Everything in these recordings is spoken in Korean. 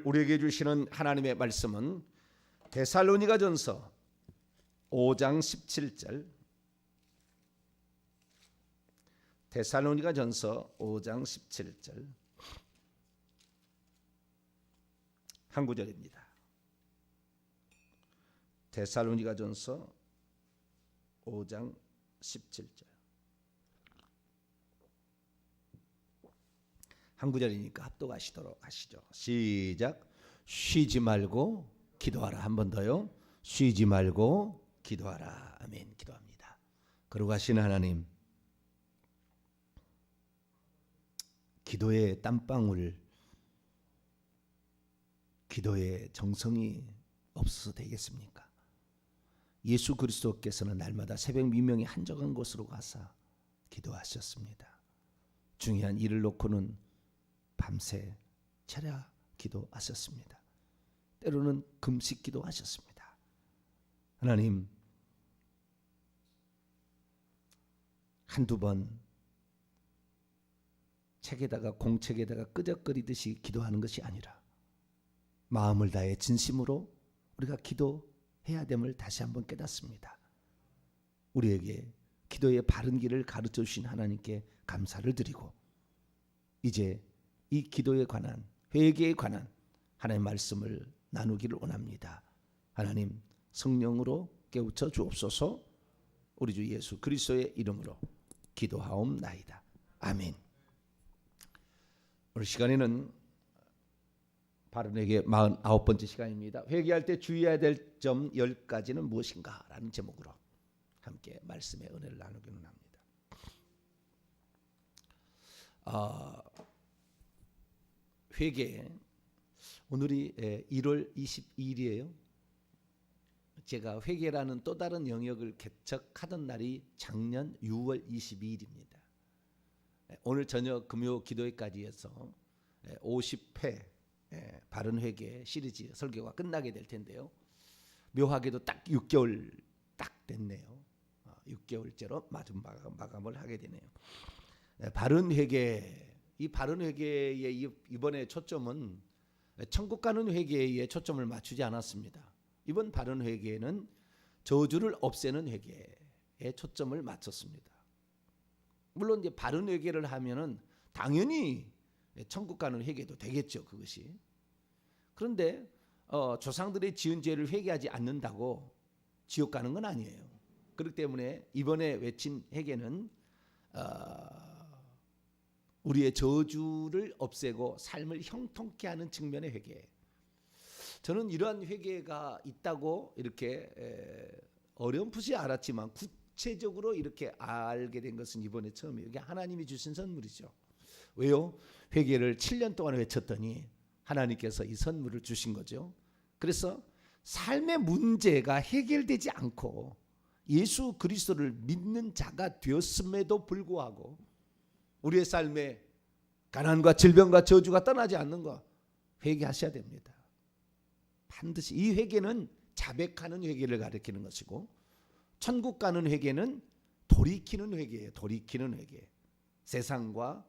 우리에게 주시는 하나님의 말씀은 데살로니가전서 5장 17절, 데살로니가전서 5장 17절 한 구절입니다. 데살로니가전서 5장 17절 한 구절이니까 합독하시도록 하시죠. 시작. 쉬지 말고 기도하라. 한 번 더요. 쉬지 말고 기도하라. 아멘. 기도합니다. 거룩하신 하나님, 기도의 땀방울, 기도의 정성이 없어서 되겠습니까? 예수 그리스도께서는 날마다 새벽 미명이 한적한 곳으로 가사 기도하셨습니다. 중요한 일을 놓고는 밤새 철야 기도하셨습니다. 때로는 금식 기도하셨습니다. 하나님, 한두 번 책에다가 공책에다가 끄적거리듯이 기도하는 것이 아니라 마음을 다해 진심으로 우리가 기도해야 됨을 다시 한번 깨닫습니다. 우리에게 기도의 바른 길을 가르쳐 주신 하나님께 감사를 드리고, 이제 이 기도에 관한, 회개에 관한 하나님의 말씀을 나누기를 원합니다. 하나님, 성령으로 깨우쳐 주옵소서. 우리 주 예수 그리스도의 이름으로 기도하옵나이다. 아멘. 오늘 시간에는 바른 회개 49번째 시간입니다. 회개할 때 주의해야 될 점 10가지는 무엇인가? 라는 제목으로 함께 말씀의 은혜를 나누기는 합니다. 회개, 오늘이 1월 22일이에요. 제가 회개라는 또 다른 영역을 개척하던 날이 작년 6월 22일입니다. 오늘 저녁 금요 기도회까지 해서 50회 바른 회개 시리즈 설교가 끝나게 될 텐데요. 묘하게도 딱 6개월 딱 됐네요. 6개월째로 마감을 하게 되네요. 바른 회개, 이 바른 회개의 이번에 초점은 천국 가는 회개에 초점을 맞추지 않았습니다. 이번 바른 회개는 저주를 없애는 회개에 초점을 맞췄습니다. 물론 이제 바른 회개를 하면은 당연히 천국 가는 회개도 되겠죠, 그것이. 그런데 조상들의 지은 죄를 회개하지 않는다고 지옥 가는 건 아니에요. 그렇기 때문에 이번에 외친 회개는 우리의 저주를 없애고 삶을 형통케 하는 측면의 회개. 저는 이러한 회개가 있다고 이렇게 어렴풋이 알았지만 구체적으로 이렇게 알게 된 것은 이번에 처음이에요. 이게 하나님이 주신 선물이죠. 왜요? 회개를 7년 동안 외쳤더니 하나님께서 이 선물을 주신 거죠. 그래서 삶의 문제가 해결되지 않고 예수 그리스도를 믿는 자가 되었음에도 불구하고 우리의 삶에 가난과 질병과 저주가 떠나지 않는 것, 회개하셔야 됩니다. 반드시 이 회개는 자백하는 회개를 가리키는 것이고, 천국 가는 회개는 돌이키는 회개예요. 돌이키는 회개. 세상과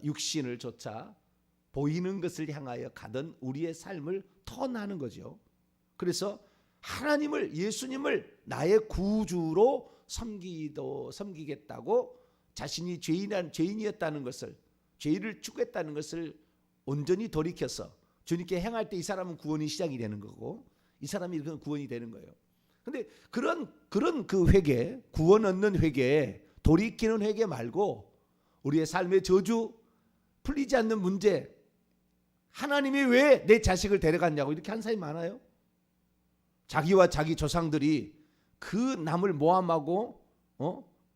육신을 쫓아 보이는 것을 향하여 가던 우리의 삶을 터나는 거죠. 그래서 하나님을, 예수님을 나의 구주로 섬기겠다고 자신이 죄인이었다는 것을, 죄를 추구했다는 것을 온전히 돌이켜서 주님께 행할 때 이 사람은 구원이 시작이 되는 거고, 이 사람이 그런 구원이 되는 거예요. 그런데 그런 그 회개, 구원 얻는 회개, 돌이키는 회개 말고 우리의 삶의 저주, 풀리지 않는 문제, 하나님이 왜 내 자식을 데려갔냐고 이렇게 한 사람이 많아요. 자기와 자기 조상들이 그 남을 모함하고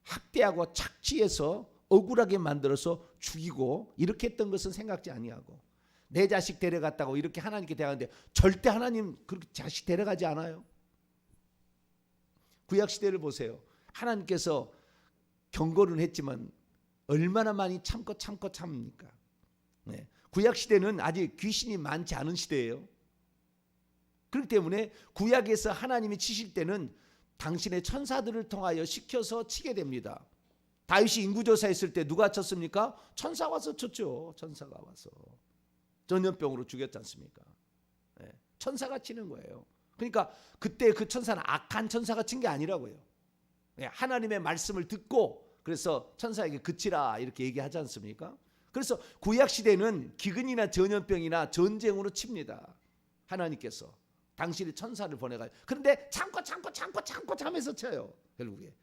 학대하고 착취해서 억울하게 만들어서 죽이고 이렇게 했던 것은 생각지 아니하고, 내 자식 데려갔다고 이렇게 하나님께 대하는데 절대 하나님 그렇게 자식 데려가지 않아요. 구약시대를 보세요. 하나님께서 경고는 했지만 얼마나 많이 참습니까? 네. 구약시대는 아직 귀신이 많지 않은 시대예요. 그렇기 때문에 구약에서 하나님이 치실 때는 당신의 천사들을 통하여 시켜서 치게 됩니다. 다윗이 인구조사했을 때 누가 쳤습니까? 천사가 와서 쳤죠. 천사가 와서. 전염병으로 죽였지 않습니까? 예, 천사가 치는 거예요. 그러니까 그때 그 천사는 악한 천사가 친 게 아니라고요. 예, 하나님의 말씀을 듣고 그래서 천사에게 그치라 이렇게 얘기하지 않습니까? 그래서 구약 시대는 기근이나 전염병이나 전쟁으로 칩니다. 하나님께서 당신의 천사를 보내가지고. 그런데 참고 쳐요 결국에.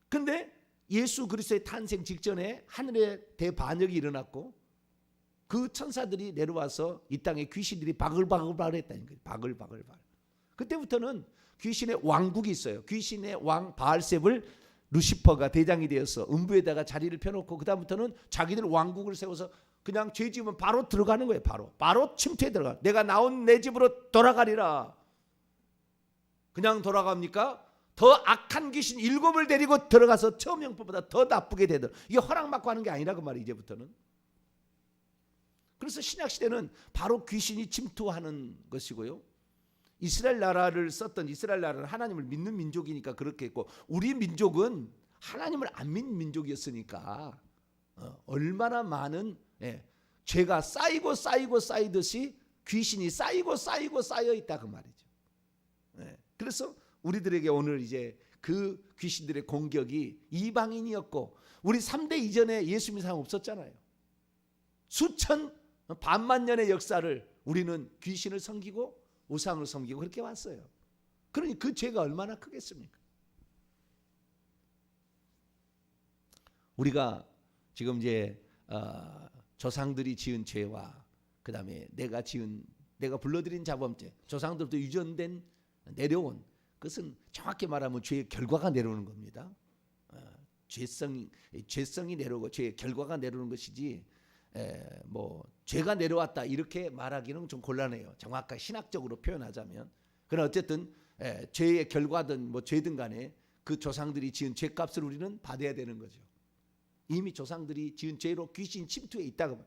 근데 예수 그리스도의 탄생 직전에 하늘에 대반역이 일어났고 그 천사들이 내려와서 이 땅에 귀신들이 바글바글 했다는 거예요. 바글바글. 그때부터는 귀신의 왕국이 있어요. 귀신의 왕 바알셉을 루시퍼가 대장이 되어서 음부에다가 자리를 펴놓고 그다음부터는 자기들 왕국을 세워서 그냥 죄 지으면 바로 들어가는 거예요. 바로 침투에 들어가. 내가 나온 내 집으로 돌아가리라. 그냥 돌아갑니까? 더 악한 귀신 7을 데리고 들어가서 처음 형법보다 더 나쁘게 되더라. 이게 허락받고 하는 게 아니라 그 말이에요. 이제부터는. 그래서 신약시대는 바로 귀신이 침투하는 것이고요. 이스라엘 나라를 썼던 이스라엘 나라는 하나님을 믿는 민족이니까 그렇게 했고 우리 민족은 하나님을 안 믿는 민족이었으니까 얼마나 많은 죄가 쌓이듯이 귀신이 쌓여 있다 그 말이죠. 그래서 우리들에게 오늘 이제 그 귀신들의 공격이 이방인이었고 우리 3대 이전에 예수 믿는 사람 없었잖아요. 수천 반만 년의 역사를 우리는 귀신을 섬기고 우상을 섬기고 그렇게 왔어요. 그러니 그 죄가 얼마나 크겠습니까? 우리가 지금 이제 조상들이 지은 죄와 그다음에 내가 불러들인 자범죄, 조상들부터 유전된 내려온 그것은 정확히 말하면 죄의 결과가 내려오는 겁니다. 죄성이 내려오고 죄의 결과가 내려오는 것이지 뭐 죄가 내려왔다 이렇게 말하기는 좀 곤란해요. 정확하게 신학적으로 표현하자면. 그러나 어쨌든 죄의 결과든 뭐 죄든 간에 그 조상들이 지은 죄값을 우리는 받아야 되는 거죠. 이미 조상들이 지은 죄로 귀신 침투해 있다고.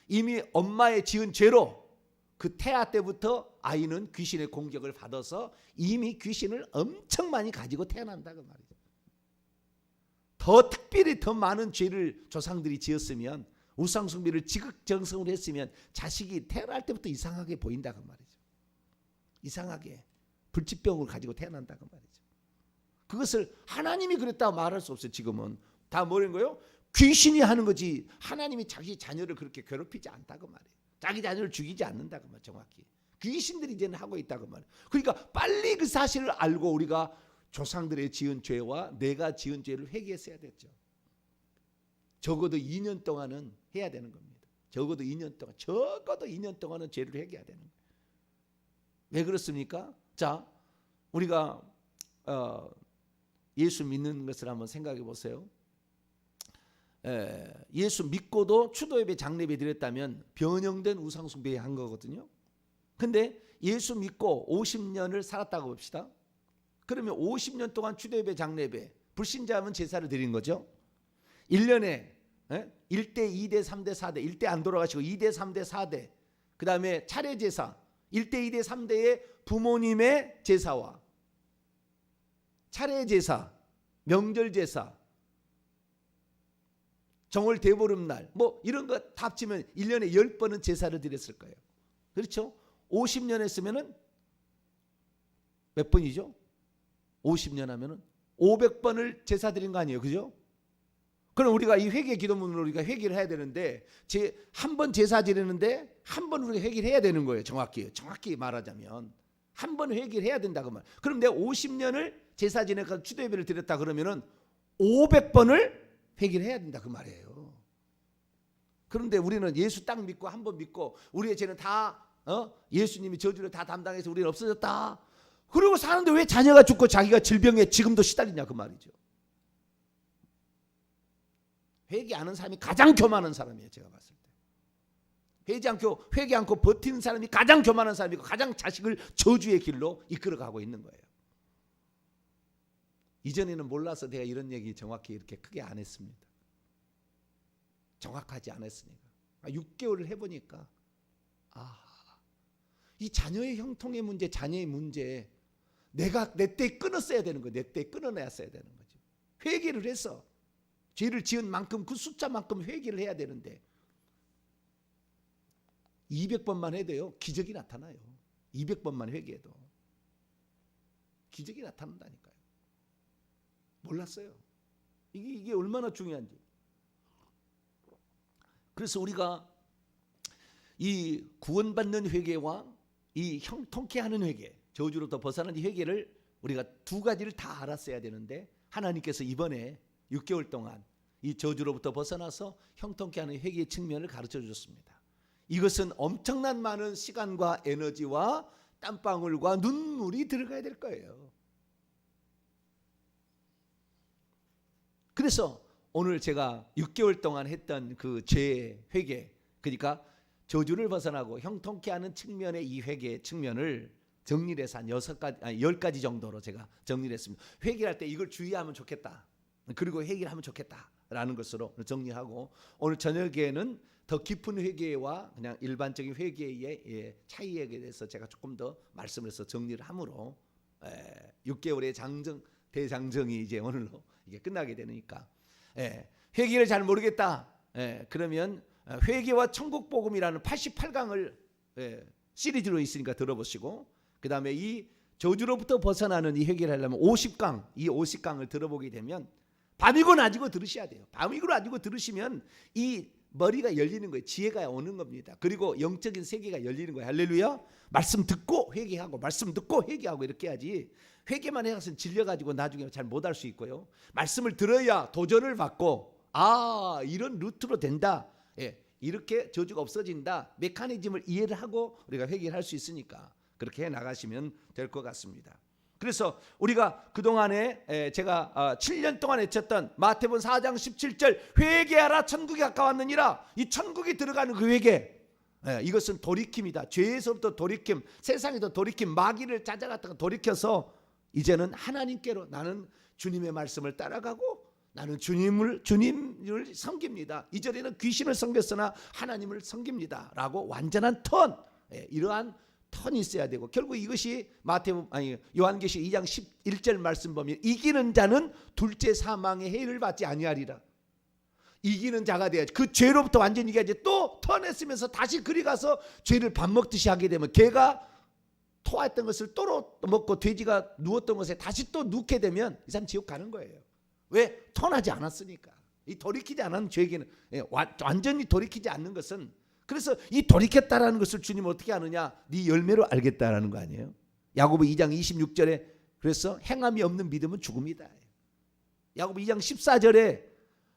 이미 엄마의 지은 죄로 그 태아 때부터 아이는 귀신의 공격을 받아서 이미 귀신을 엄청 많이 가지고 태어난다고 말이죠. 더 특별히 더 많은 죄를 조상들이 지었으면 우상숭배를 지극정성으로 했으면 자식이 태어날 때부터 이상하게 보인다고 말이죠. 이상하게 불치병을 가지고 태어난다고 말이죠. 그것을 하나님이 그랬다고 말할 수 없어요. 지금은 다 뭐라는 거예요? 귀신이 하는 거지 하나님이 자기 자녀를 그렇게 괴롭히지 않다고 말이에요. 자기 자녀를 죽이지 않는다고 말이에요. 정확히 귀신들이 이제는 하고 있다고 말이에요. 그러니까 빨리 그 사실을 알고 우리가 조상들의 지은 죄와 내가 지은 죄를 회개했어야 됐죠. 적어도 2년 동안은 해야 되는 겁니다. 적어도 2년 동안은 죄를 회개해야 되는 거예요. 왜 그렇습니까? 자, 우리가 예수 믿는 것을 한번 생각해 보세요. 예수 믿고도 추도예배 장례배 드렸다면 변형된 우상숭배 한 거거든요. 근데 예수 믿고 50년을 살았다고 봅시다. 그러면 50년 동안 추도예배 장례배 불신자면 제사를 드린 거죠. 1년에 1대 2대 3대 4대 1대 안 돌아가시고 2대 3대 4대 그 다음에 차례 제사 1대 2대 3대의 부모님의 제사와 차례 제사 명절 제사 정월 대보름날 뭐 이런 거 다 합치면 1년에 10번은 제사를 드렸을 거예요. 그렇죠? 50년 했으면은 몇 번이죠? 50년 하면은 500번을 제사 드린 거 아니에요. 그죠? 그럼 우리가 이 회개 기도문으로 우리가 회개를 해야 되는데 한 번 제사 드리는데 한 번 우리가 회개를 해야 되는 거예요. 정확히 말하자면 한 번 회개를 해야 된다고 말. 그럼 내가 50년을 제사 지내서 추도예배를 드렸다 그러면은 500번을 회개를 해야 된다 그 말이에요. 그런데 우리는 예수 딱 믿고 한 번 믿고 우리의 죄는 다 예수님이 저주를 다 담당해서 우리는 없어졌다. 그리고 사는데 왜 자녀가 죽고 자기가 질병에 지금도 시달리냐 그 말이죠. 회개 안 하는 사람이 가장 교만한 사람이에요. 제가 봤을 때. 회개 않고 버티는 사람이 가장 교만한 사람이고 가장 자식을 저주의 길로 이끌어가고 있는 거예요. 이전에는 몰라서 내가 이런 얘기 정확히 이렇게 크게 안 했습니다. 정확하지 않았으니까. 6개월을 해보니까 이 자녀의 형통의 문제, 자녀의 문제 내가 내 때 끊었어야 되는 거예요. 내 때 끊어냈어야 되는 거죠. 회개를 해서 죄를 지은 만큼 그 숫자만큼 회개를 해야 되는데 200번만 해도요 기적이 나타나요. 200번만 회개해도 기적이 나타난다니까요. 몰랐어요. 이게 얼마나 중요한지. 그래서 우리가 이 구원받는 회개와 이 형통케 하는 회개, 저주로부터 벗어나는 이 회개를 우리가 두 가지를 다 알았어야 되는데 하나님께서 이번에 6개월 동안 이 저주로부터 벗어나서 형통케 하는 회개의 측면을 가르쳐 주셨습니다. 이것은 엄청난 많은 시간과 에너지와 땀방울과 눈물이 들어가야 될 거예요. 그래서 오늘 제가 6개월 동안 했던 그 죄의 회개, 그러니까 저주를 벗어나고 형통케 하는 측면의 이 회개의 측면을 정리를 해서 한 10가지 정도로 제가 정리를 했습니다. 회개할 때 이걸 주의하면 좋겠다. 그리고 회개를 하면 좋겠다라는 것으로 정리하고, 오늘 저녁에는 더 깊은 회개와 그냥 일반적인 회개의 차이에 대해서 제가 조금 더 말씀을 해서 정리를 함으로 6개월의 대장정이 이제 오늘로 이게 끝나게 되니까, 회개를 잘 모르겠다. 그러면 회개와 천국복음이라는 88강을 시리즈로 있으니까 들어보시고, 그 다음에 이 저주로부터 벗어나는 이 회개를 하려면 50강, 이 50강을 들어보게 되면 밤이고 낮이고 들으셔야 돼요. 밤이고 낮이고 들으시면 이 머리가 열리는 거예요. 지혜가 오는 겁니다. 그리고 영적인 세계가 열리는 거예요. 할렐루야. 말씀 듣고 회개하고, 말씀 듣고 회개하고, 이렇게 해야지 회개만 해서는 질려가지고 나중에 잘 못할 수 있고요. 말씀을 들어야 도전을 받고, 아 이런 루트로 된다, 이렇게 저주가 없어진다, 메커니즘을 이해를 하고 우리가 회개를 할 수 있으니까 그렇게 해 나가시면 될 것 같습니다. 그래서 우리가 그동안에 제가 7년 동안 외쳤던 마태복음 4장 17절 회개하라 천국이 가까웠느니라, 이 천국이 들어가는 그 회개, 이것은 돌이킴이다. 죄에서부터 돌이킴, 세상에서 돌이킴, 마귀를 찾아갔다가 돌이켜서 이제는 하나님께로, 나는 주님의 말씀을 따라가고 나는 주님을 섬깁니다. 이전에는 귀신을 섬겼으나 하나님을 섬깁니다 라고 완전한 턴, 이러한 턴이 있어야 되고, 결국 이것이 요한계시록 2장 11절 말씀 보면 이기는 자는 둘째 사망의 해를 받지 아니하리라. 이기는 자가 돼야지. 그 죄로부터 완전히 이겨야지. 또 턴했으면서 다시 그리 가서 죄를 밥 먹듯이 하게 되면, 개가 토했던 것을 또 먹고 돼지가 누웠던 것에 다시 또 눕게 되면 이 사람 지옥 가는 거예요. 왜? 턴하지 않았으니까. 이 돌이키지 않은 죄에게는, 완전히 돌이키지 않는 것은, 그래서 이 돌이켰다라는 것을 주님은 어떻게 하느냐, 네 열매로 알겠다라는 거 아니에요? 야고보 2장 26절에 그래서 행함이 없는 믿음은 죽음이다. 야고보 2장 14절에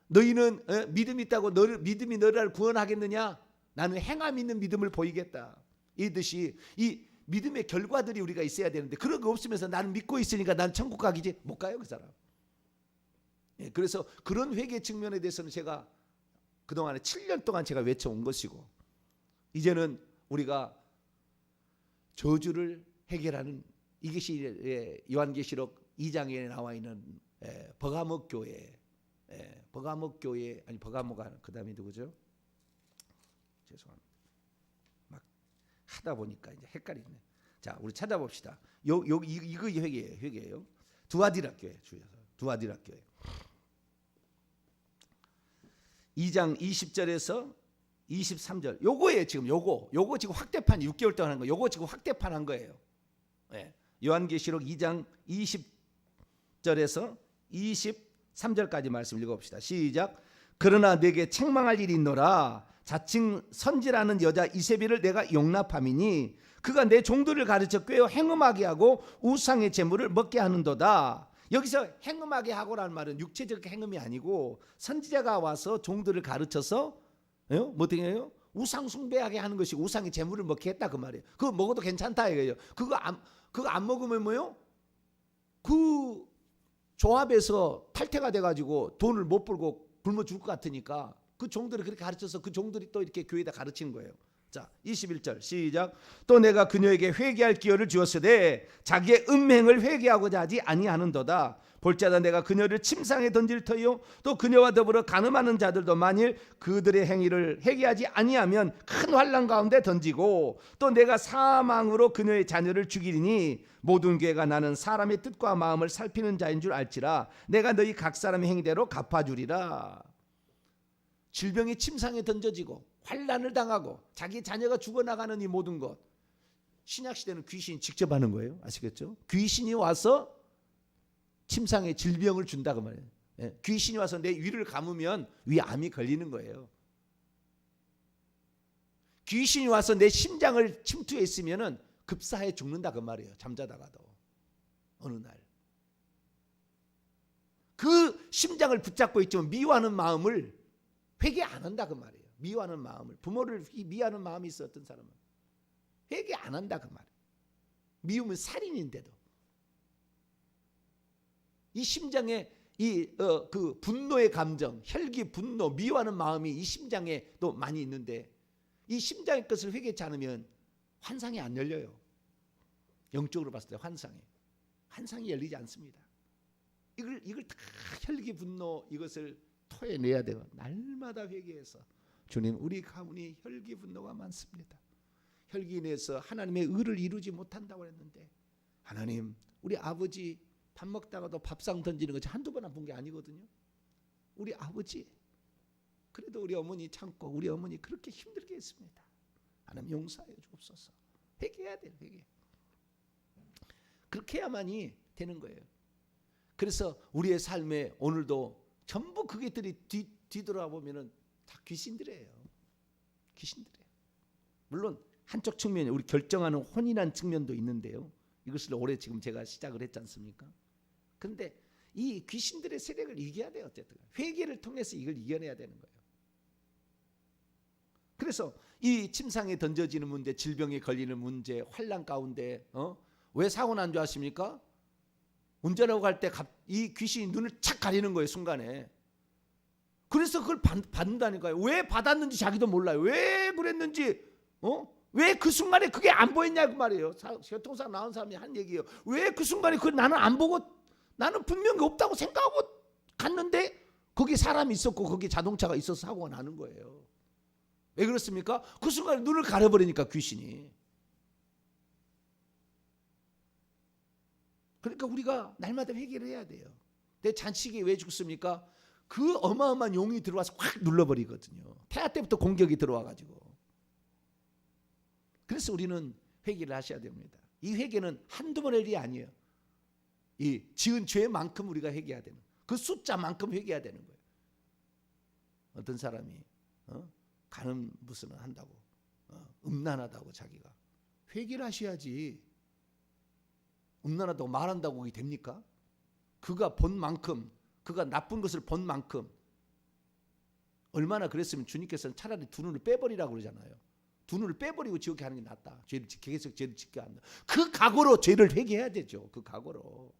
너희는 믿음이 있다고 믿음이 너를 구원하겠느냐? 나는 행함 있는 믿음을 보이겠다. 이듯이 이 믿음의 결과들이 우리가 있어야 되는데, 그런 거 없으면서 나는 믿고 있으니까 난 천국 가기지, 못 가요 그 사람. 그래서 그런 회개 측면에 대해서는 제가 그동안에 7년 동안 제가 외쳐온 것이고, 이제는 우리가 저주를 해결하는, 이것이 요한계시록 2장에 나와 있는 버가목 교회, 버가모가 그다음에 누구죠? 죄송합니다. 막 하다 보니까 이제 헷갈리네. 자, 우리 찾아봅시다. 이거 회개예요. 두아디라 교회, 두아디라 교회. 2장 20절에서 23절. 요거예요, 지금 요거 지금 확대판 6개월 동안 한 거. 요거 지금 확대판 한 거예요. 요한계시록 2장 20절에서 23절까지 말씀 읽어봅시다. 시작. 그러나 내게 책망할 일이 있노라. 자칭 선지라는 여자 이세벨을 내가 용납함이니 그가 내 종들을 가르쳐 꾀어 행음하게 하고 우상의 제물을 먹게 하는도다. 여기서 행음하게 하고라는 말은 육체적 행음이 아니고, 선지자가 와서 종들을 가르쳐서 어떻게 해요? 우상 숭배하게 하는 것이 우상의 제물을 먹게 했다 그 말이에요. 그거 먹어도 괜찮다 이거예요. 그거 안 먹으면 뭐요? 그 조합에서 탈퇴가 돼가지고 돈을 못 벌고 굶어 죽을 것 같으니까 그 종들을 그렇게 가르쳐서 그 종들이 또 이렇게 교회에다 가르치는 거예요. 자, 21절 시작. 또 내가 그녀에게 회개할 기회를 주었으되 자기의 음행을 회개하고자 하지 아니하는도다. 볼지어다 내가 그녀를 침상에 던질 터이요 또 그녀와 더불어 간음하는 자들도 만일 그들의 행위를 회개하지 아니하면 큰 환난 가운데 던지고, 또 내가 사망으로 그녀의 자녀를 죽이리니 모든 교회가 나는 사람의 뜻과 마음을 살피는 자인 줄 알지라. 내가 너희 각 사람의 행위대로 갚아주리라. 질병의 침상에 던져지고 환난을 당하고 자기 자녀가 죽어나가는 이 모든 것, 신약시대는 귀신이 직접 하는 거예요. 아시겠죠? 귀신이 와서 침상에 질병을 준다고 말해요. 예, 귀신이 와서 내 위를 감으면 위암이 걸리는 거예요. 귀신이 와서 내 심장을 침투해 있으면은 급사해 죽는다 그 말이에요. 잠자다가도 어느 날 그 심장을 붙잡고 있지만 미워하는 마음을 회개 안 한다 그 말이에요. 미워하는 마음을, 부모를 미워하는 마음이 있어 어떤 사람은 회개 안 한다 그 말이에요. 미우면 살인인데도 이 심장에 그 분노의 감정, 혈기, 분노, 미워하는 마음이 이 심장에 또 많이 있는데 이 심장의 것을 회개치 않으면 환상이 안 열려요. 영적으로 봤을 때 환상이 열리지 않습니다. 이걸 다 혈기, 분노 이것을 토해내야 돼요. 날마다 회개해서 주님, 우리 가문이 혈기, 분노가 많습니다. 혈기 인해서 하나님의 의를 이루지 못한다고 했는데 하나님, 우리 아버지 밥 먹다가도 밥상 던지는 것이 한두 번 본 게 아니거든요. 우리 아버지, 그래도 우리 어머니 참고 우리 어머니 그렇게 힘들게 했습니다. 하나님 용서하여 주옵소서. 회개해야 돼요. 회개. 그렇게 해야만이 되는 거예요. 그래서 우리의 삶에 오늘도 전부 그것들이 뒤돌아보면은 다 귀신들이에요. 귀신들이에요. 물론 한쪽 측면에 우리 결정하는 혼인한 측면도 있는데요. 이것을 올해 지금 제가 시작을 했지 않습니까? 그런데 이 귀신들의 세력을 이겨야 돼요. 어쨌든 회개를 통해서 이걸 이겨내야 되는 거예요. 그래서 이 침상에 던져지는 문제, 질병에 걸리는 문제, 환난 가운데 왜 사고 난 줄 아십니까? 운전하고 갈 때 이 귀신이 눈을 착 가리는 거예요. 순간에. 그래서 그걸 받는다니까요. 왜 받았는지 자기도 몰라요. 왜 그랬는지 왜 그 순간에 그게 안 보였냐고 말이에요. 교통사고 나온 사람이 한 얘기예요. 왜 그 순간에 그걸 나는 안 보고 나는 분명히 없다고 생각하고 갔는데 거기 사람이 있었고 거기 자동차가 있어서 사고가 나는 거예요. 왜 그렇습니까? 그 순간에 눈을 가려버리니까 귀신이. 그러니까 우리가 날마다 회개를 해야 돼요. 내 자식이 왜 죽습니까? 그 어마어마한 용이 들어와서 확 눌러버리거든요. 태아 때부터 공격이 들어와가지고. 그래서 우리는 회개를 하셔야 됩니다. 이 회개는 한두 번의 일이 아니에요. 이 지은 죄만큼 우리가 회개해야 되는, 그 숫자만큼 회개해야 되는 거예요. 어떤 사람이 가는 무슨 한다고 음란하다고 자기가 회개를 하셔야지. 음란하다고 말한다고 그게 됩니까? 그가 본 만큼, 그가 나쁜 것을 본 만큼 얼마나 그랬으면 주님께서는 차라리 두 눈을 빼버리라고 그러잖아요. 두 눈을 빼버리고 지옥에 하는 게 낫다. 계속 죄를 지켜야 한다. 그 각오로 죄를 회개해야 되죠. 그 각오로.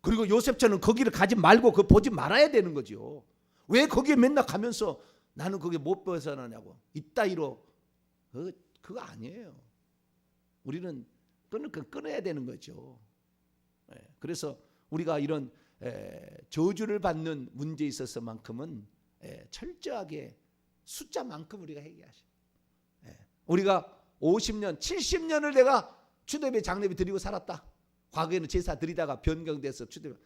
그리고 요셉처럼 거기를 가지 말고 그거 보지 말아야 되는 거죠. 왜 거기에 맨날 가면서 나는 거기에 못 벗어나냐고. 이따위로. 그거 아니에요. 우리는 끊어야 되는 거죠. 그래서 우리가 이런 저주를 받는 문제에 있어서만큼은 철저하게 숫자만큼 우리가 회개하셔. 우리가 50년, 70년을 내가 추대배 장례비 드리고 살았다. 과거에는 제사 드리다가 변경돼서 추대배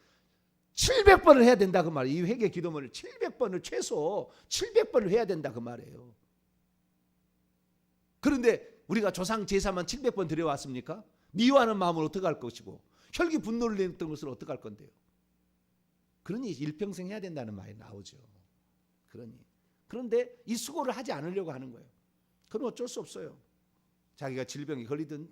700번을 해야 된다 그 말이에요. 이 회개 기도문을 700번을 최소 700번을 해야 된다 그 말이에요. 그런데 우리가 조상 제사만 700번 드려왔습니까? 미워하는 마음을 어떻게 할 것이고 혈기 분노를 냈던 것을 어떻게 할 건데요? 그러니 일평생 해야 된다는 말이 나오죠. 그런데 이 수고를 하지 않으려고 하는 거예요. 그럼 어쩔 수 없어요. 자기가 질병에 걸리든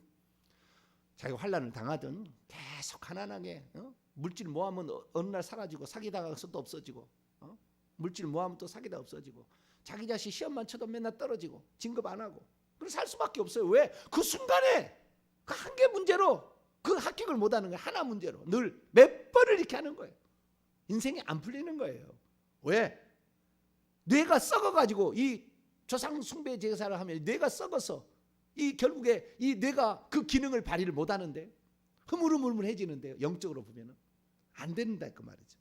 자기가 환난을 당하든 계속 가난하게 물질 모하면 어느 날 사라지고 사기당해서 또 없어지고 물질 모하면 또 사기다 없어지고 자기 자식 시험만 쳐도 맨날 떨어지고 진급 안 하고 그래서 살 수밖에 없어요. 왜? 그 순간에 그 한 개 문제로 그 합격을 못하는 거예요. 하나 문제로 늘 몇 번을 이렇게 하는 거예요. 인생이 안 풀리는 거예요. 왜? 뇌가 썩어가지고 이 조상 숭배 제사를 하면 뇌가 썩어서 이 결국에 이 뇌가 그 기능을 발휘를 못하는데 흐물흐물해지는데요. 영적으로 보면은 안 된다 그 말이죠.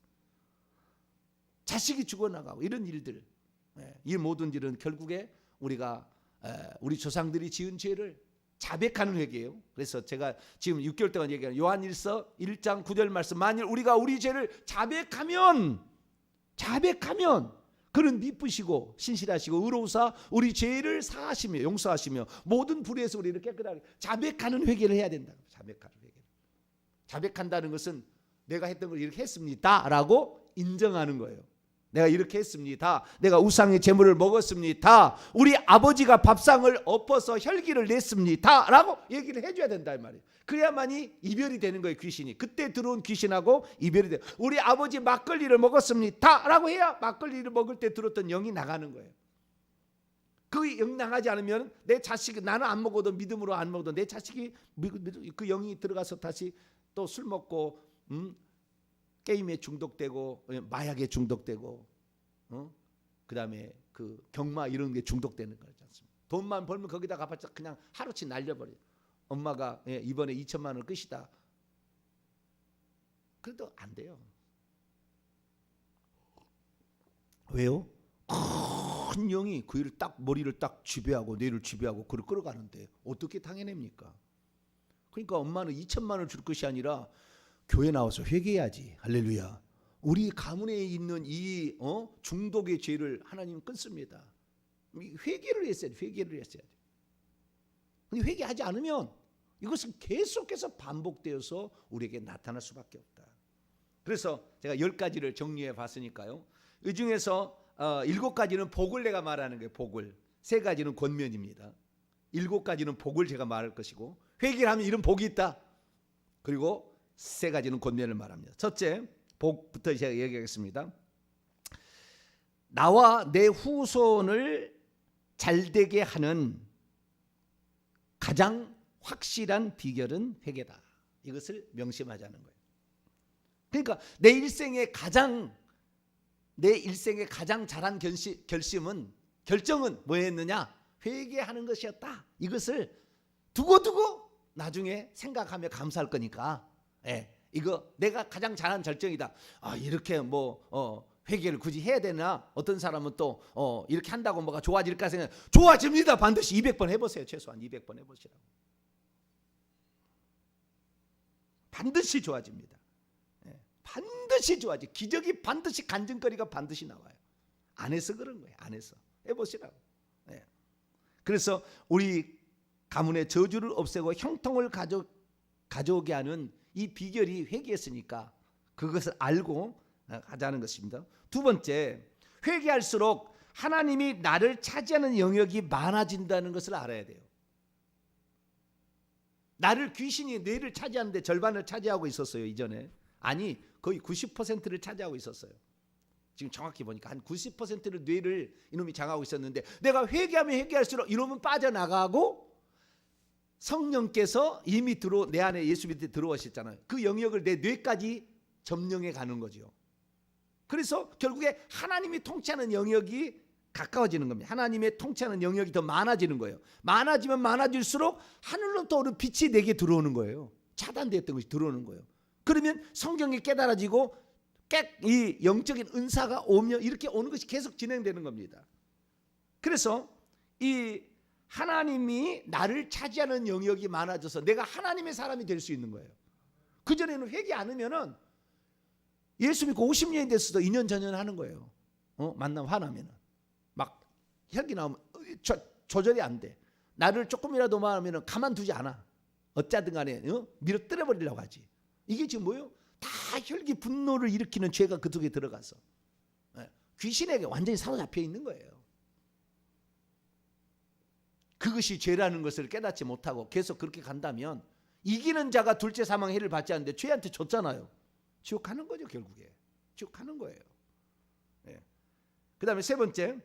자식이 죽어나가고 이런 일들, 이 모든 일은 결국에 우리가 우리 조상들이 지은 죄를 자백하는 회개예요. 그래서 제가 지금 6개월 동안 얘기하는 요한일서 1장 9절 말씀, 만일 우리가 우리 죄를 자백하면 그는 미쁘시고 신실하시고 의로우사 우리 죄를 사하시며 용서하시며 모든 불의에서 우리를 깨끗하게 자백하는 회개를 해야 된다. 자백하는 회개. 자백한다는 것은 내가 했던 걸 이렇게 했습니다 라고 인정하는 거예요. 내가 이렇게 했습니다. 내가 우상의 제물을 먹었습니다. 우리 아버지가 밥상을 엎어서 혈기를 냈습니다 라고 얘기를 해줘야 된다 이 말이에요. 그래야만이 이별이 되는 거예요. 귀신이. 그때 들어온 귀신하고 이별이 돼요. 우리 아버지 막걸리를 먹었습니다 라고 해야 막걸리를 먹을 때 들었던 영이 나가는 거예요. 그 영 나가지 않으면 내 자식이, 나는 안 먹어도 믿음으로 안 먹어도 내 자식이 그 영이 들어가서 다시 또 술 먹고 게임에 중독되고 마약에 중독되고 그다음에 그 경마 이런 게 중독되는 거지 않습니까? 돈만 벌면 거기다 갚았자 그냥 하루치 날려버려요. 엄마가 이번에 2천만 원 끝이다. 그래도 안 돼요. 왜요? 큰 영이 그 일을 딱 머리를 딱 지배하고 뇌를 지배하고 그를 끌어가는데 어떻게 당해냅니까? 그러니까 엄마는 2천만 원을 줄 것이 아니라 교회 나와서 회개해야지. 할렐루야. 우리 가문에 있는 이 중독의 죄를 하나님은 끊습니다. 회개를 했어야 돼. 회개를 했어야 돼. 근데 회개하지 않으면 이것은 계속해서 반복되어서 우리에게 나타날 수밖에 없다. 그래서 제가 10가지를 정리해 봤으니까요. 이 중에서 7가지는 복을 내가 말하는 거예요. 복을. 3가지는 권면입니다. 7가지는 복을 제가 말할 것이고 회개를 하면 이런 복이 있다. 그리고 3가지는 권면을 말합니다. 첫째, 복부터 제가 얘기하겠습니다. 나와 내 후손을 잘되게 하는 가장 확실한 비결은 회개다. 이것을 명심하자는 거예요. 그러니까 내 일생의 가장 잘한 결정은 뭐였느냐? 회개하는 것이었다. 이것을 두고 나중에 생각하며 감사할 거니까. 이거 내가 가장 잘한 결정이다. 이렇게 회개를 굳이 해야 되나? 어떤 사람은 또 이렇게 한다고 뭐가 좋아질까 생각. 좋아집니다. 반드시 200번 해보세요. 최소한 200번 해보시라고. 반드시 좋아집니다. 반드시 좋아지. 기적이 반드시, 간증거리가 반드시 나와요. 안 해서 그런 거예요. 안 해서 해보시라고. 그래서 우리 가문의 저주를 없애고 형통을 가져오게 하는 이 비결이 회개였으니까 그것을 알고 하자는 것입니다. 두 번째, 회개할수록 하나님이 나를 차지하는 영역이 많아진다는 것을 알아야 돼요. 나를 귀신이 뇌를 차지하는데 절반을 차지하고 있었어요. 이전에. 아니, 거의 90%를 차지하고 있었어요. 지금 정확히 보니까 한 90%를 뇌를 이놈이 장하고 있었는데 내가 회개하면 회개할수록 이놈은 빠져나가고 성령께서 이미 내 안에 예수 믿을 때 들어오셨잖아요. 그 영역을 내 뇌까지 점령해 가는 거죠. 그래서 결국에 하나님이 통치하는 영역이 가까워지는 겁니다. 하나님의 통치하는 영역이 더 많아지는 거예요. 많아지면 많아질수록 하늘로 떠오르는 빛이 내게 들어오는 거예요. 차단됐던 것이 들어오는 거예요. 그러면 성경이 깨달아지고 이 영적인 은사가 오며 이렇게 오는 것이 계속 진행되는 겁니다. 그래서 이 하나님이 나를 차지하는 영역이 많아져서 내가 하나님의 사람이 될 수 있는 거예요. 그전에는 회개 안 하면은 예수 믿고 50년이 됐어도 2년 전년 하는 거예요. 만나면 화나면은 막 혈기 나오면 조절이 안 돼. 나를 조금이라도 말하면은 가만두지 않아. 어쩌든 간에 밀어 때려버리려고 하지. 이게 지금 뭐예요? 다 혈기 분노를 일으키는 죄가 그 속에 들어가서 귀신에게 완전히 사로잡혀 있는 거예요. 그것이 죄라는 것을 깨닫지 못하고 계속 그렇게 간다면 이기는 자가 둘째 사망 해를 받지 않는데 죄한테 줬잖아요. 지옥 가는 거죠. 결국에 지옥 가는 거예요. 그 다음에 3번째,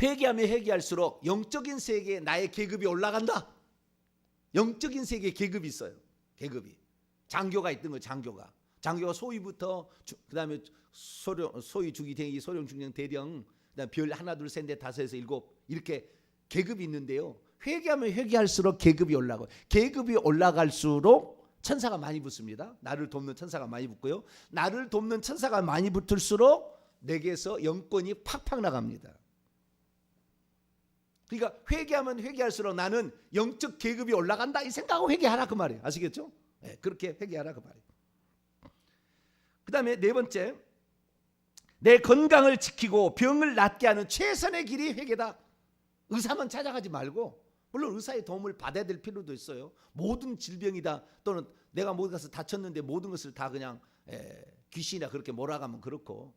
회개하면 회개할수록 영적인 세계에 나의 계급이 올라간다. 영적인 세계에 계급이 있어요. 계급이 장교가 있던 거예요. 장교가 소위부터 그 다음에 소위 주기 대기 소령 중령 대령 그다음 별 하나 둘 셋 넷 다섯에서 일곱 이렇게 계급이 있는데요. 회개하면 회개할수록 계급이 올라가고 계급이 올라갈수록 천사가 많이 붙습니다. 나를 돕는 천사가 많이 붙고요. 나를 돕는 천사가 많이 붙을수록 내게서 영권이 팍팍 나갑니다. 그러니까 회개하면 회개할수록 나는 영적 계급이 올라간다 이 생각하고 회개하라 그 말이에요. 아시겠죠? 그렇게 회개하라 그 말이에요. 그 다음에 4번째, 내 건강을 지키고 병을 낫게 하는 최선의 길이 회개다. 의사만 찾아가지 말고, 물론 의사의 도움을 받아야 될 필요도 있어요. 모든 질병이다, 또는 내가 모든 것을 다쳤는데 모든 것을 다 그냥 귀신이나 그렇게 몰아가면 그렇고,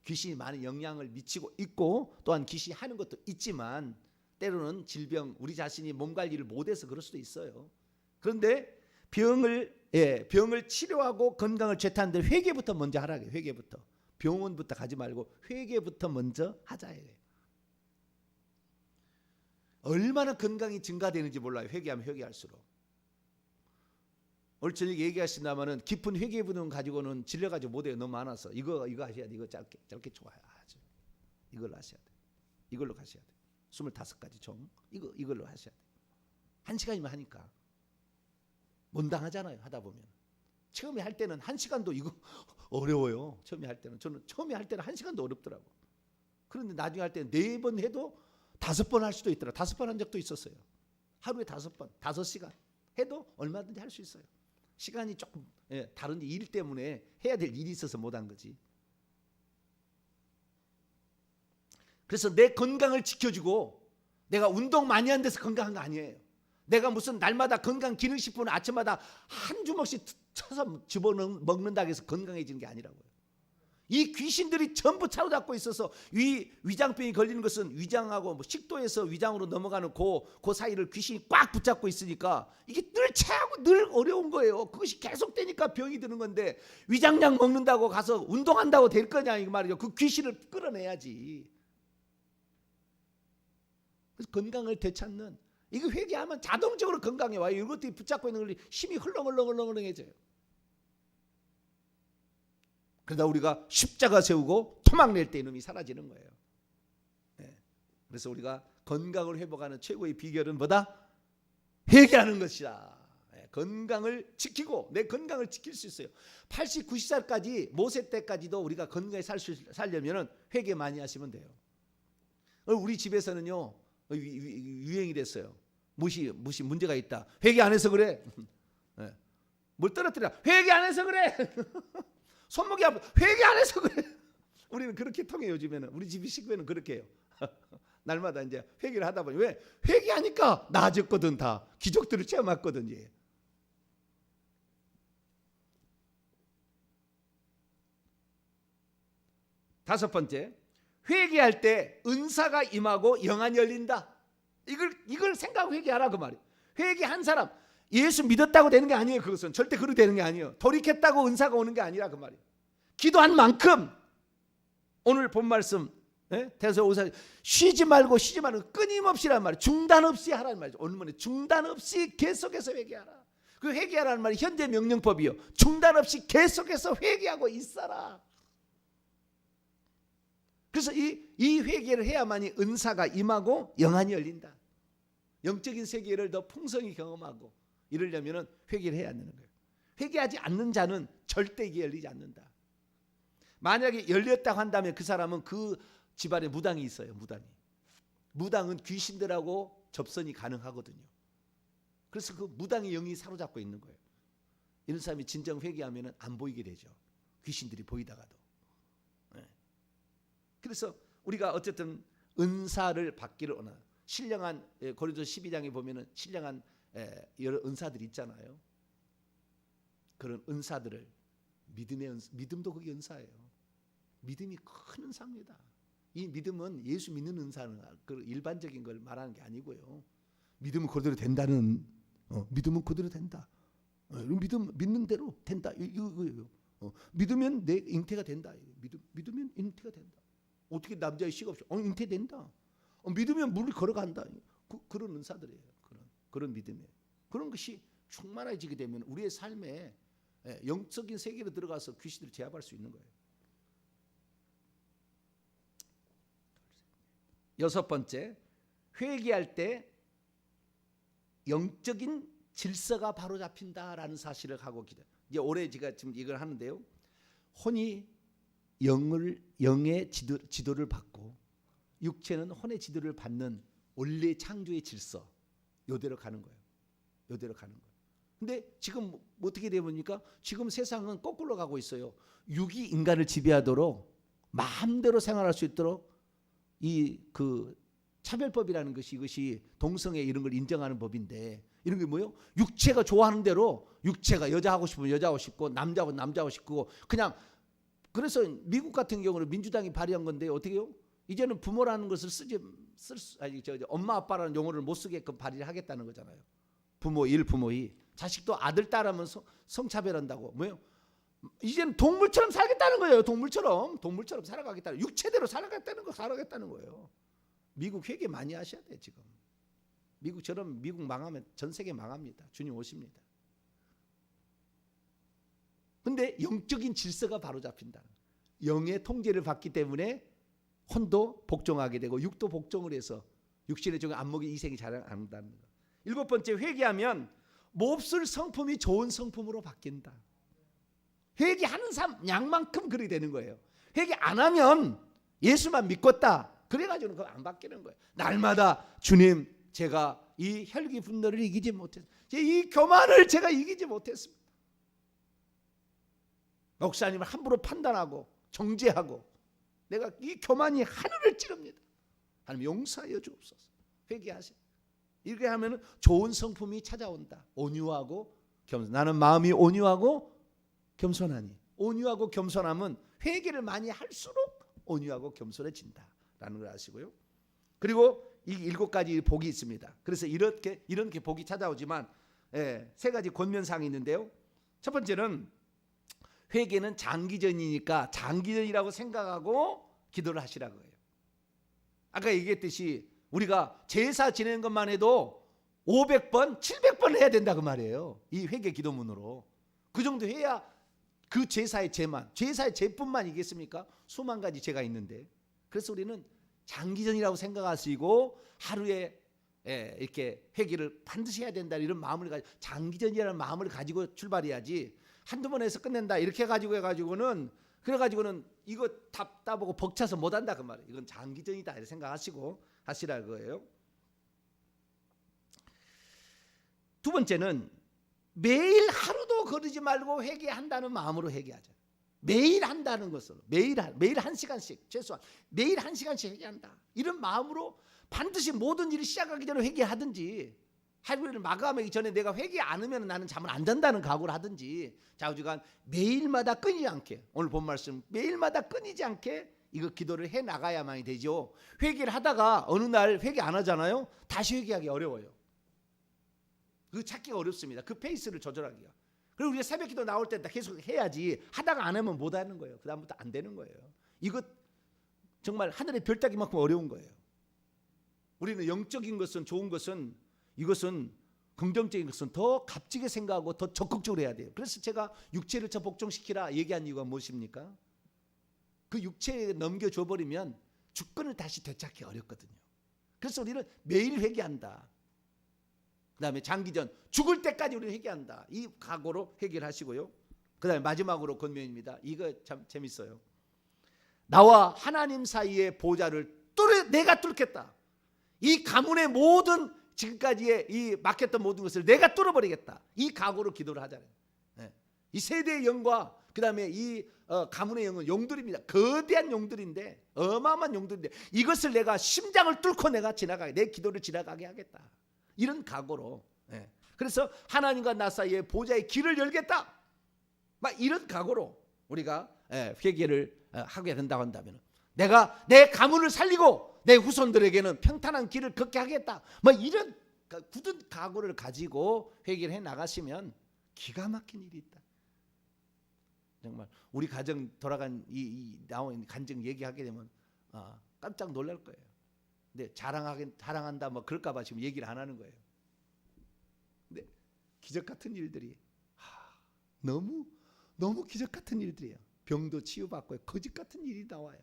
귀신이 많은 영향을 미치고 있고, 또한 귀신이 하는 것도 있지만 때로는 질병, 우리 자신이 몸 관리를 못해서 그럴 수도 있어요. 그런데 병을 치료하고 건강을 되찾는 데 회개부터 먼저 하라고 해요. 회개부터. 병원부터 가지 말고 회개부터 먼저 하자 해요. 얼마나 건강이 증가되는지 몰라요. 회개하면 회개할수록. 오늘 저녁에 얘기하신다면은 깊은 회개 부분 가지고는 질려가지고 못해요. 너무 많아서. 이거 하셔야 돼. 이거 짧게 좋아요. 아주. 이걸로 하셔야 돼. 이걸로 가셔야 돼. 25가지 종. 이걸로 하셔야 돼. 1시간이면 하니까. 못당하잖아요. 하다 보면. 처음에 할 때는 1시간도 이거 어려워요. 처음에 할 때는. 저는 처음에 할 때는 1시간도 어렵더라고. 그런데 나중에 할 때는 4번 해도 5번 할 수도 있더라. 5번 한 적도 있었어요. 하루에 5번, 5시간 해도 얼마든지 할 수 있어요. 시간이 조금 다른 일 때문에 해야 될 일이 있어서 못한 거지. 그래서 내 건강을 지켜주고, 내가 운동 많이 한 데서 건강한 거 아니에요. 내가 무슨 날마다 건강 기능식품을 아침마다 한 주먹씩 쳐서 집어먹는다고 해서 건강해지는 게 아니라고요. 이 귀신들이 전부 사로잡고 있어서 위장병이 걸리는 것은 위장하고 식도에서 위장으로 넘어가는 그 사이를 귀신이 꽉 붙잡고 있으니까 이게 늘 체하고 늘 어려운 거예요. 그것이 계속되니까 병이 드는 건데, 위장약 먹는다고 가서 운동한다고 될 거냐 이 말이죠. 그 귀신을 끌어내야지. 그래서 건강을 되찾는, 이거 회개하면 자동적으로 건강해 와요. 이것들이 붙잡고 있는 걸 힘이 흘렁흘렁해져요. 그러다 우리가 십자가 세우고 토막 낼 때 이놈이 사라지는 거예요. 그래서 우리가 건강을 회복하는 최고의 비결은 뭐다? 회개하는 것이다. 건강을 지키고, 내 건강을 지킬 수 있어요. 80, 90살까지 모세 때까지도 우리가 건강히 살려면 회개 많이 하시면 돼요. 우리 집에서는요 유행이 됐어요. 무시 문제가 있다. 회개 안 해서 그래. 뭘 떨어뜨려. 회개 안 해서 그래. 손목이 아파. 회개 안 해서 그래. 우리는 그렇게 통해요. 요즘에는 우리 집 식구에는 그렇게 해요. 날마다 이제 회개를 하다 보니, 왜? 회개하니까 나아졌거든. 다 기적들을 체험했거든. 예. 다섯 번째, 회개할 때 은사가 임하고 영안이 열린다. 이걸 생각하고 회개하라 그 말이에요. 회개한 사람, 예수 믿었다고 되는 게 아니에요. 그것은 절대 그렇게 되는 게 아니에요. 돌이켰다고 은사가 오는 게 아니라 그 말이에요. 기도한 만큼, 오늘 본 말씀 대서오사 쉬지 말고 끊임없이란 말이에요. 중단 없이 하라는 말이죠. 오늘 중단 없이 계속해서 회개하라. 그 회개하라는 말이 현대 명령법이요. 중단 없이 계속해서 회개하고 있어라. 그래서 이 회개를 해야만이 은사가 임하고 영안이 열린다. 영적인 세계를 더 풍성히 경험하고 이러려면 회개를 해야 하는 거예요. 회개하지 않는 자는 절대 이게 열리지 않는다. 만약에 열렸다고 한다면 그 사람은 그 집안에 무당이 있어요. 무당은 귀신들하고 접선이 가능하거든요. 그래서 그 무당의 영이 사로잡고 있는 거예요. 이런 사람이 진정 회개하면 안 보이게 되죠. 귀신들이 보이다가도. 그래서 우리가 어쨌든 은사를 받기를 원하는, 신령한 고린도서 12장에 보면은 신령한 여러 은사들이 있잖아요. 그런 은사들을 믿음도 그게 은사예요. 믿음이 큰 은사입니다. 이 믿음은 예수 믿는 은사는 그 일반적인 걸 말하는 게 아니고요. 믿음은 그대로 된다는, 믿음은 그대로 된다. 믿는 대로 된다. 이거예요. 믿으면 내 잉태가 된다. 믿으면 잉태가 된다. 어떻게 남자의 씨가 없어? 잉태된다. 믿으면 물을 걸어간다. 그런 은사들이에요. 그런 믿음이에요. 그런 것이 충만해지게 되면 우리의 삶에 영적인 세계로 들어가서 귀신들을 제압할 수 있는 거예요. 여섯 번째, 회개할 때 영적인 질서가 바로 잡힌다라는 사실을 하고 기도. 이제 올해 제가 지금 이걸 하는데요. 혼이 영의 지도를 받고 육체는 혼의 지도를 받는 원래 창조의 질서, 요대로 가는 거예요. 근데 지금 어떻게 되니까 지금 세상은 거꾸로 가고 있어요. 육이 인간을 지배하도록 마음대로 생활할 수 있도록 이 그 차별법이라는 것이 이것이 동성애 이런 걸 인정하는 법인데 이런 게 뭐예요? 육체가 좋아하는 대로 육체가 여자 하고 싶으면 여자 하고 싶고 남자 하고 남자 하고 싶고 그냥 그래서 미국 같은 경우는 민주당이 발의한 건데 어떻게 해요? 이제는 부모라는 것을 엄마 아빠라는 용어를 못 쓰게끔 발의를 하겠다는 거잖아요. 부모 1, 부모 2. 자식도 아들 딸하면 성차별한다고. 뭐예요? 이제는 동물처럼 살겠다는 거예요. 동물처럼 살아가겠다는 육체대로 살아가겠다는 거예요. 미국 회개 많이 하셔야 돼 지금. 미국처럼 미국 망하면 전 세계 망합니다. 주님 오십니다. 근데 영적인 질서가 바로 잡힌다. 영의 통제를 받기 때문에 혼도 복종하게 되고 육도 복종을 해서 육신의 종의 안목이 이생이 자랑한다는 거. 7번째, 회개하면 몹쓸 성품이 좋은 성품으로 바뀐다. 회개하는 사람 양만큼 그렇게 되는 거예요. 회개 안 하면 예수만 믿겠다. 그래가지고는 그거 안 바뀌는 거예요. 날마다 주님 제가 이 혈기 분노를 이기지 못했습니다. 이 교만을 제가 이기지 못했습니다. 목사님을 함부로 판단하고 정죄하고 내가 이 교만이 하늘을 찌릅니다. 하나님 용서하여 주옵소서. 회개하세요. 이렇게 하면 좋은 성품이 찾아온다. 온유하고 겸손. 나는 마음이 온유하고 겸손하니. 온유하고 겸손함은 회개를 많이 할수록 온유하고 겸손해진다라는 걸 아시고요. 그리고 이 7가지 복이 있습니다. 그래서 이렇게 복이 찾아오지만 3가지 권면사항이 있는데요. 첫 번째는 회개는 장기전이니까 장기전이라고 생각하고 기도를 하시라고 해요. 아까 얘기했듯이 우리가 제사 지내는 것만 해도 500번, 700번 해야 된다 그 말이에요. 이 회개 기도문으로. 그 정도 해야 그 제사의 제뿐만 이겠습니까? 수만 가지 제가 있는데. 그래서 우리는 장기전이라고 생각하시고 하루에 이렇게 회개를 반드시 해야 된다 이런 마음을 가지고 장기전이라는 마음을 가지고 출발해야지 한두 번 해서 끝낸다 이렇게 해가지고는 이거 답답하고 벅차서 못한다 그 말이에요. 이건 장기전이다 이렇게 생각하시고 하시라 거예요. 두 번째는 매일 하루도 거르지 말고 회개한다는 마음으로 회개하자. 매일 한다는 것으로 매일 1시간씩 최소한 매일 1시간씩 회개한다. 이런 마음으로 반드시 모든 일을 시작하기 전에 회개하든지 하루를 마감하기 전에 내가 회개 안 하면 나는 잠을 안 잔다는 각오를 하든지 좌우지간 매일마다 끊이지 않게 오늘 본 말씀 매일마다 끊이지 않게 이거 기도를 해 나가야만이 되죠. 회개를 하다가 어느 날 회개 안 하잖아요. 다시 회개하기 어려워요. 그 찾기가 어렵습니다. 그 페이스를 조절하기가. 그리고 우리가 새벽기도 나올 때 계속 해야지 하다가 안 하면 못 하는 거예요. 그 다음부터 안 되는 거예요. 이거 정말 하늘의 별 따기만큼 어려운 거예요. 우리는 영적인 것은 좋은 것은 이것은 긍정적인 것은 더 값지게 생각하고 더 적극적으로 해야 돼요. 그래서 제가 육체를 더 복종시키라 얘기한 이유가 무엇입니까? 그 육체에 넘겨줘 버리면 주권을 다시 되찾기 어렵거든요. 그래서 우리는 매일 회개한다. 그 다음에 장기전 죽을 때까지 우리는 회개한다. 이 각오로 회개를 하시고요. 그 다음에 마지막으로 권면입니다. 이거 참 재밌어요. 나와 하나님 사이의 보좌를 내가 뚫겠다. 이 가문의 모든 지금까지의 이 막혔던 모든 것을 내가 뚫어버리겠다. 이 각오로 기도를 하잖아요. 이 세대의 영과 그 다음에 이 가문의 영은 용들입니다. 거대한 용들인데 어마어마한 용들인데 이것을 내가 심장을 뚫고 내가 지나가게 내 기도를 지나가게 하겠다. 이런 각오로 그래서 하나님과 나 사이에 보좌의 길을 열겠다. 막 이런 각오로 우리가 회개를 하게 된다고 한다면 내가 내 가문을 살리고 내 후손들에게는 평탄한 길을 걷게 하겠다. 뭐 이런 굳은 각오를 가지고 회개를 해 나가시면 기가 막힌 일이 있다. 정말 우리 가정 돌아간 이 나온 간증 얘기하게 되면 깜짝 놀랄 거예요. 근데 자랑한다 뭐 그럴까봐 지금 얘기를 안 하는 거예요. 근데 기적 같은 일들이 너무 기적 같은 일들이에요. 병도 치유받고 거짓 같은 일이 나와요.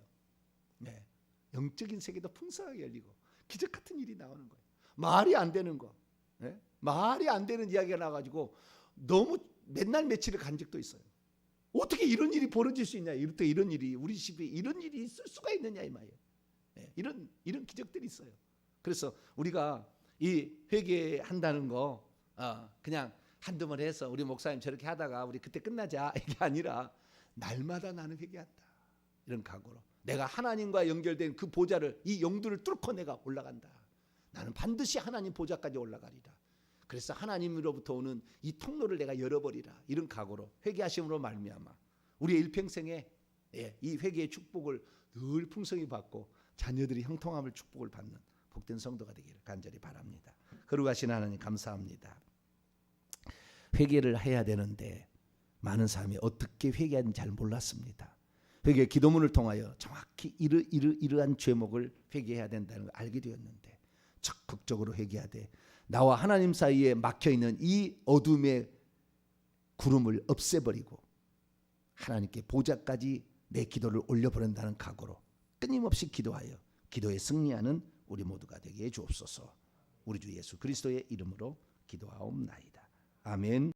영적인 세계도 풍성하게 열리고 기적 같은 일이 나오는 거예요. 말이 안 되는 거, 말이 안 되는 이야기가 나가지고 너무 맨날 며칠을 간 적도 있어요. 어떻게 이런 일이 벌어질 수 있냐? 이런 일이 우리 집에 이런 일이 있을 수가 있느냐 이 말이에요. 이런 기적들이 있어요. 그래서 우리가 이 회개한다는 거 그냥 한두 번 해서 우리 목사님 저렇게 하다가 우리 그때 끝나자 이게 아니라 날마다 나는 회개한다. 이런 각오로 내가 하나님과 연결된 그 보좌를, 이 영들을 뚫고 내가 올라간다. 나는 반드시 하나님 보좌까지 올라가리라. 그래서 하나님으로부터 오는 이 통로를 내가 열어버리라. 이런 각오로 회개하심으로 말미암아 우리의 일평생에 이 회개의 축복을 늘 풍성히 받고 자녀들이 형통함을 축복을 받는 복된 성도가 되기를 간절히 바랍니다. 거룩하신 하나님 감사합니다. 회개를 해야 되는데 많은 사람이 어떻게 회개하는지 잘 몰랐습니다. 회개 기도문을 통하여 정확히 이러한 죄목을 회개해야 된다는 걸 알게 되었는데 적극적으로 회개하되 나와 하나님 사이에 막혀있는 이 어둠의 구름을 없애버리고 하나님께 보좌까지 내 기도를 올려버린다는 각오로 끊임없이 기도하여 기도에 승리하는 우리 모두가 되게 해 주옵소서. 우리 주 예수 그리스도의 이름으로 기도하옵나이다. 아멘.